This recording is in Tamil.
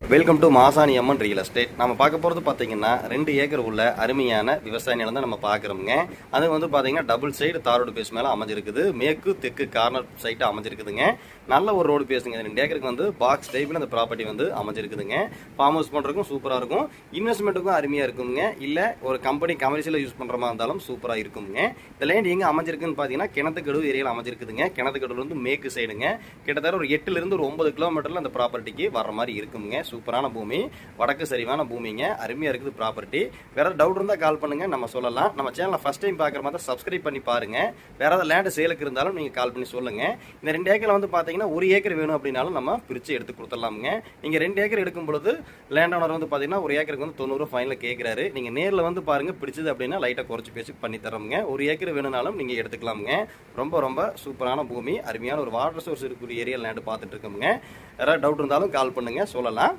Welcome to Masani Amman real estate. நம்ம பார்க்க போகிறது பார்த்தீங்கன்னா 2 ஏக்கர் உள்ள அருமையான விவசாய நிலம் தான் நம்ம பார்க்குறோங்க. அது வந்து பார்த்தீங்கன்னா டபுள் சைடு தாரோடு பேஸ் மேலே அமைஞ்சிருக்குது. மேற்கு தெற்கு கார்னர் சைட்டு அமைஞ்சிருக்குதுங்க. நல்ல ஒரு ரோடு பேசுங்க. 2 ஏக்கருக்கு வந்து பாக்ஸ் டைப்பில் அந்த ப்ராப்பர்ட்டி வந்து அமைஞ்சிருக்குதுங்க. ஃபார்ம் ஹவுஸ் பண்ணுறதுக்கும் சூப்பராக இருக்கும், இன்வெஸ்ட்மெண்ட்டுக்கும் அருமையாக இருக்குங்க. இல்லை ஒரு கம்பெனி கமர்ஷியலாக யூஸ் பண்ணுற மாதிரி இருந்தாலும் சூப்பராக இருக்குங்க. இந்த லேண்ட் எங்கே அமைஞ்சிருக்குன்னு பார்த்தீங்கன்னா கிணத்துக்கடவு ஏரியாவில் அமைஞ்சிருக்குதுங்க. கிணத்துக்கடவு வந்து மேற்கு சைடுங்க. கிட்டத்தட்ட ஒரு 8லிருந்து ஒரு 9 கிலோமீட்டரில் அந்த ப்ராப்பர்ட்டிக்கு வர மாதிரி இருக்குங்க. சூப்பரான பூமி, வடக்கு சரிவான பூமிங்க. அருமையாக இருக்குது ப்ராப்பர்ட்டி. வேற டவுட் இருந்தால் கால் பண்ணுங்க, நம்ம சொல்லலாம். நம்ம சேனலை ஃபர்ஸ்ட் டைம் பார்க்குற மாதிரி சப்ஸ்கிரைப் பண்ணி பாருங்க. வேற ஏதாவது லேண்டு சேலுக்கு இருந்தாலும் நீங்கள் கால் பண்ணி சொல்லுங்க. இந்த 2 ஏக்கர் வந்து பார்த்தீங்கன்னா 1 ஏக்கர் வேணும் அப்படின்னாலும் நம்ம பிரித்து எடுத்து கொடுத்துடலாமுங்க. நீங்கள் 2 ஏக்கர் எடுக்கும் பொழுது லேண்ட் ஓனர் வந்து பார்த்தீங்கன்னா 1 ஏக்கருக்கு வந்து 90 ஃபைனலில் கேட்குறாரு. நீங்கள் நேரில் வந்து பாருங்க, பிடிச்சது அப்படின்னா லைட்டாக குறைச்சி பேசி பண்ணி தரோமுங்க. 1 ஏக்கர் வேணும்னாலும் நீங்கள் எடுத்துக்கலாமுங்க. ரொம்ப ரொம்ப சூப்பரான பூமி, அருமையான ஒரு வாட்டர் சோர்ஸ் இருக்கக்கூடிய ஏரியா லேண்டு பார்த்துட்டு இருக்கோமுங்க. யாராவது டவுட் இருந்தாலும் கால் பண்ணுங்க, சொல்லலாம்.